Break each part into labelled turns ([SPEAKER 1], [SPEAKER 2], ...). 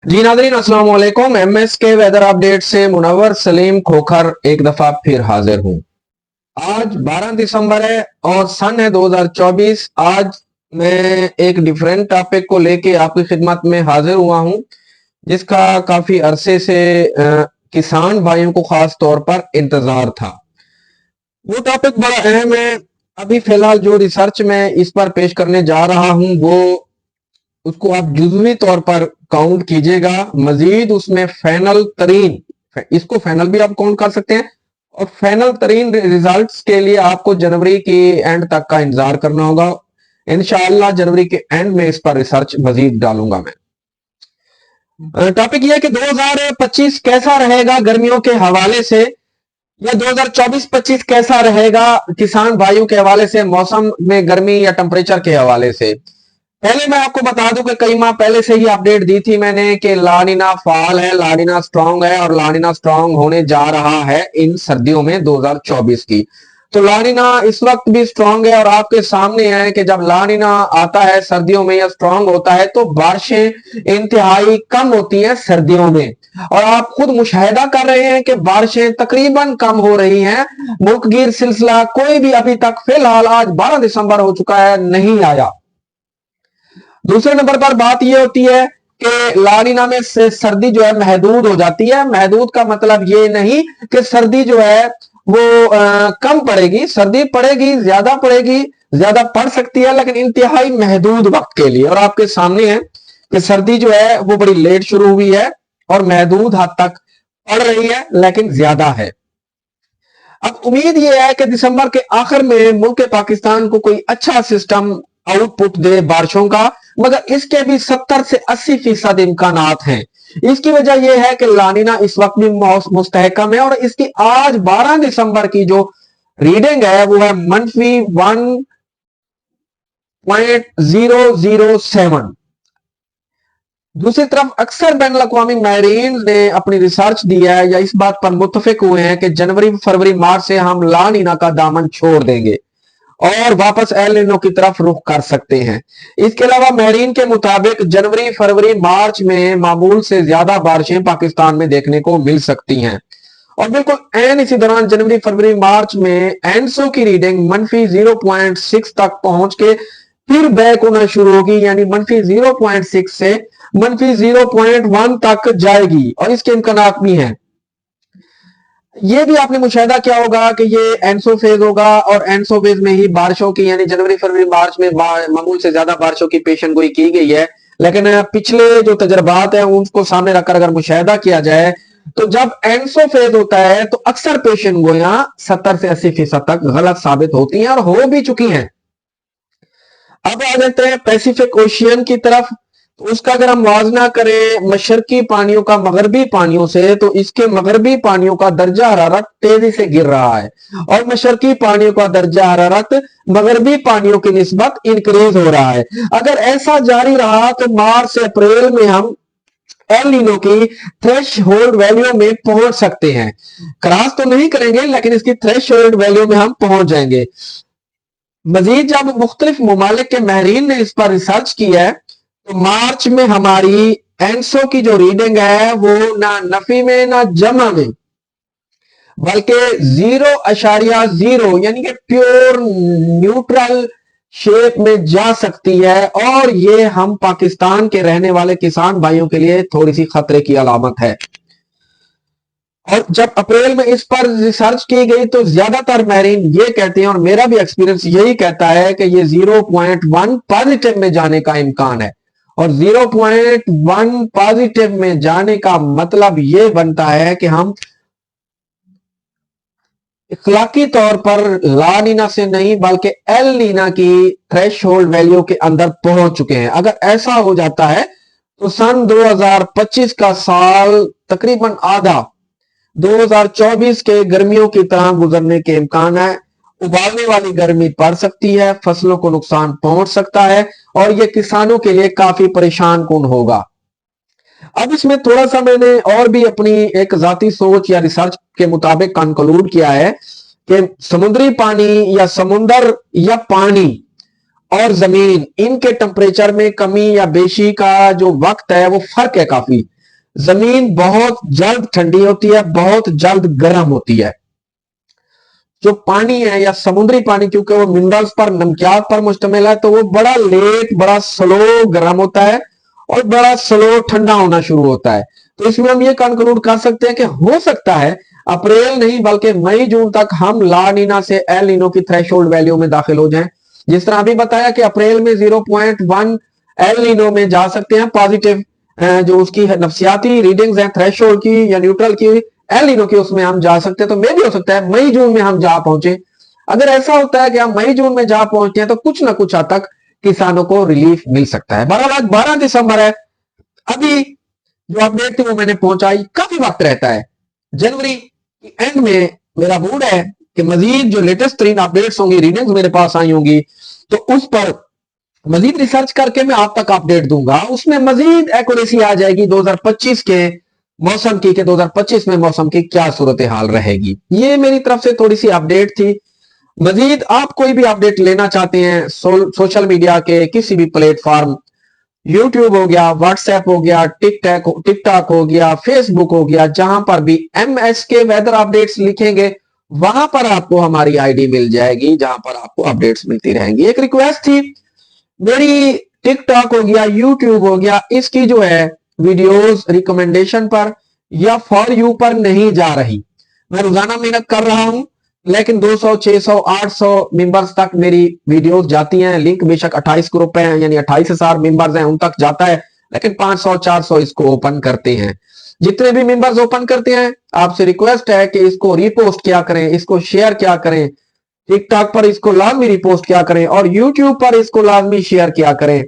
[SPEAKER 1] जी नाज़रीन अस्सलाम वालेकुम। एमएस के वेदर अपडेट से मुनव्वर सलीम खोखर एक दफा फिर हाजिर हूँ। आज 12 दिसंबर है और सन है 2024। आज मैं एक डिफरेंट टॉपिक को लेके आपकी खिदमत में हाजिर हुआ हूँ, जिसका काफी अरसे से किसान भाइयों को खास तौर पर इंतजार था। वो टॉपिक बड़ा अहम है। अभी फिलहाल जो रिसर्च मैं इस पर पेश करने जा रहा हूँ वो उसको आप जुज़वी तौर पर काउंट कीजिएगा। मजीद उसमें फाइनल तरीन, इसको फाइनल भी आप काउंट कर सकते हैं, और फाइनल तरीन रिजल्ट्स के लिए आपको जनवरी के एंड तक का इंतजार करना होगा। इंशाअल्लाह जनवरी के एंड में इस पर रिसर्च मजीद डालूंगा मैं। टॉपिक यह है कि 2025 कैसा रहेगा गर्मियों के हवाले से, या 2024-25 कैसा रहेगा किसान भाइयों के हवाले से, मौसम में गर्मी या टेम्परेचर के हवाले से। पहले मैं आपको बता दूं कि कई माह पहले से ही अपडेट दी थी मैंने कि लानिना फाल है, लानिना स्ट्रांग है, और लानिना स्ट्रांग होने जा रहा है इन सर्दियों में 2024 की। तो लानिना इस वक्त भी स्ट्रांग है और आपके सामने है कि जब लानिना आता है सर्दियों में या स्ट्रांग होता है तो बारिशें इंतहाई कम होती हैं सर्दियों में, और आप खुद मुशाहिदा कर रहे हैं कि बारिशें तकरीबन कम हो रही हैं। मुल्कगीर सिलसिला कोई भी अभी तक फिलहाल आज 12 दिसंबर हो चुका है नहीं आया। दूसरे नंबर पर बात यह होती है कि लानिना में से सर्दी जो है महदूद हो जाती है। महदूद का मतलब ये नहीं कि सर्दी जो है वो कम पड़ेगी, सर्दी पड़ेगी, ज्यादा पड़ सकती है, लेकिन इंतहाई महदूद वक्त के लिए। और आपके सामने है कि सर्दी जो है वो बड़ी लेट शुरू हुई है और महदूद हद तक पड़ रही है, लेकिन ज्यादा है। अब उम्मीद यह है कि दिसंबर के आखिर में मुल्क पाकिस्तान को कोई अच्छा सिस्टम आउटपुट दे बारिशों का, मगर इसके भी 70 से 80% इम्कानात हैं। इसकी वजह यह है कि लानिना इस वक्त भी मुस्तहकम है, और इसकी आज 12 दिसंबर की जो रीडिंग है वो है -1.007। दूसरी तरफ अक्सर बैन अवी माहरीन ने अपनी रिसर्च दी है या इस बात पर मुतफिक हुए हैं कि जनवरी फरवरी मार्च से हम ला नीना का दामन छोड़ देंगे और वापस एल नीनो की तरफ रुख कर सकते हैं। इसके अलावा माहरीन के मुताबिक जनवरी फरवरी मार्च में मामूल से ज्यादा बारिशें पाकिस्तान में देखने को मिल सकती हैं, और बिल्कुल एन इसी दौरान जनवरी फरवरी मार्च में एनसो की रीडिंग -0.6 तक पहुंच के फिर बैक होना शुरू होगी, यानी -0.6 से -0.1 तक जाएगी, और इसके इम्कान भी हैं। ये भी आपने मुशाहिदा किया होगा कि ये एनसो फेज होगा, और एनसो फेज में ही बारिशों की यानी जनवरी फरवरी मार्च में मामूल से ज्यादा बारिशों की पेशन गोई की गई है। लेकिन पिछले जो तजर्बात है उनको सामने रखकर अगर मुशाहिदा किया जाए तो जब एनसो फेज होता है तो अक्सर पेशन गोयां 70 से 80% तक गलत साबित होती हैं और हो भी चुकी हैं। अब आ जाते हैं पैसिफिक ओशियन की तरफ। तो उसका अगर हम मुआवजा करें मशरकी पानियों का मगरबी पानियों से, तो इसके मगरबी पानियों का दर्जा हरारत तेजी से गिर रहा है, और मशरकी पानियों का दर्जा हरारत मगरबी पानियों की निस्बत इंक्रीज हो रहा है। अगर ऐसा जारी रहा तो मार्च से अप्रैल में हम एल नीनो की थ्रेश होल्ड वैल्यू में पहुंच सकते हैं। क्रॉस तो नहीं करेंगे, लेकिन इसकी थ्रेश होल्ड वैल्यू में हम पहुंच जाएंगे। मजीद जब मुख्तलिफ ममालिक के माहरीन ने इस पर रिसर्च किया है तो मार्च में हमारी एनसो की जो रीडिंग है वो ना नफी में ना जमा में, बल्कि 0.0 यानी कि प्योर न्यूट्रल शेप में जा सकती है, और ये हम पाकिस्तान के रहने वाले किसान भाइयों के लिए थोड़ी सी खतरे की अलामत है। और जब अप्रैल में इस पर रिसर्च की गई तो ज्यादातर माहरीन ये कहते हैं, और मेरा भी एक्सपीरियंस यही कहता है कि ये 0.1 पॉजिटिव में जाने का इम्कान है, और 0.1 पॉजिटिव में जाने का मतलब ये बनता है कि हम इखलाकी तौर पर ला नीना से नहीं बल्कि एल नीना की थ्रेश होल्ड वैल्यू के अंदर पहुंच चुके हैं। अगर ऐसा हो जाता है तो सन 2025 का साल तकरीबन आधा 2024 के गर्मियों की तरह गुजरने के इम्कान है। उबालने वाली गर्मी पड़ सकती है, फसलों को नुकसान पहुंच सकता है, और यह किसानों के लिए काफी परेशान कुन होगा। अब इसमें थोड़ा सा मैंने और भी अपनी एक जाती सोच या रिसर्च के मुताबिक कंक्लूड किया है कि समुद्री पानी या समुंदर या पानी और जमीन, इनके टेम्परेचर में कमी या बेशी का जो वक्त है वो फर्क है काफी। जमीन बहुत जल्द ठंडी होती है, बहुत जल्द गर्म होती है। जो पानी है या समुद्री पानी, क्योंकि वो मिनरल्स पर, नमकियात पर मुश्तमिल है, तो वो बड़ा लेट, बड़ा स्लो गर्म होता है और बड़ा स्लो ठंडा होना शुरू होता है। तो इसमें हम ये कंक्लूड कर सकते हैं कि हो सकता है अप्रैल नहीं बल्कि मई जून तक हम ला नीना से एल नीनो की थ्रेशोल्ड वैल्यू में दाखिल हो जाएं। जिस तरह अभी बताया कि अप्रैल में 0.1 एल नीनो में जा सकते हैं, पॉजिटिव जो उसकी नफसियाती रीडिंग्स हैं थ्रेशोल्ड की या न्यूट्रल की, एल नीनो की, उसमें हम जा सकते हैं। तो मे भी हो सकता है मई जून में हम जा पहुंचे। अगर ऐसा होता है कि हम मई जून में जा पहुंचते हैं तो कुछ ना कुछ हद तक किसानों को रिलीफ मिल सकता है। बहरहाल आज 12 दिसंबर है, अभी जो अपडेट थी वो मैंने पहुंचाई, काफी वक्त रहता है। जनवरी की एंड में मेरा मूड है कि मजीद जो लेटेस्ट तरीन अपडेट्स होंगी, रीडिंग्स मेरे पास आई होंगी, तो उस पर मजीद रिसर्च करके मैं आप तक अपडेट दूंगा। उसमें मजीद एक्यूरेसी आ जाएगी 2025 के मौसम की, कि 2025 में मौसम की क्या सूरत हाल रहेगी। ये मेरी तरफ से थोड़ी सी अपडेट थी। मजीद आप कोई भी अपडेट लेना चाहते हैं सोशल मीडिया के किसी भी प्लेटफॉर्म, यूट्यूब हो गया, व्हाट्सएप हो गया, टिकटॉक हो गया, फेसबुक हो गया, जहां पर भी MSK वेदर अपडेट्स लिखेंगे वहां पर आपको हमारी आईडी मिल जाएगी, जहां पर आपको अपडेट्स मिलती रहेंगी। एक रिक्वेस्ट थी मेरी, टिकटॉक हो गया, यूट्यूब हो गया, इसकी जो है वीडियोस रिकमेंडेशन पर या फॉर यू पर नहीं जा रही। मैं रोजाना मेहनत कर रहा हूं, लेकिन 200, 600, 800 मेंबर्स तक मेरी वीडियोस जाती हैं। लिंक बेशक 28 ग्रुप है, यानी 28,000 मेंबर्स हैं, उन तक जाता है, लेकिन 500, 400 इसको ओपन करते हैं। जितने भी मेंबर्स ओपन करते हैं, आपसे रिक्वेस्ट है कि इसको रीपोस्ट क्या करें, इसको शेयर क्या करें, टिकटॉक पर इसको लाजमी रिपोस्ट क्या करें और यूट्यूब पर इसको लाजमी शेयर क्या करें।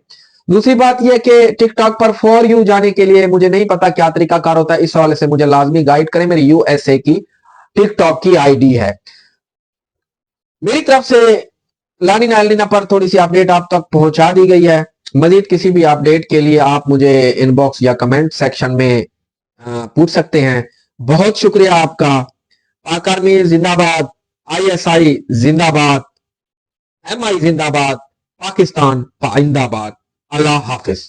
[SPEAKER 1] दूसरी बात यह कि टिकटॉक पर फॉर यू जाने के लिए मुझे नहीं पता क्या तरीकाकार होता है, इस हवाले से मुझे लाजमी गाइड करें। मेरी USA की टिकटॉक की आईडी है। मेरी तरफ से लानिना एलिना पर थोड़ी सी अपडेट आप तक पहुंचा दी गई है। मजीद किसी भी अपडेट के लिए आप मुझे इनबॉक्स या कमेंट सेक्शन में पूछ सकते हैं। बहुत शुक्रिया आपका। पाक आर्मी जिंदाबाद, ISI जिंदाबाद, MI जिंदाबाद, पाकिस्तान पाइंदाबाद। अल्लाह हाफिज।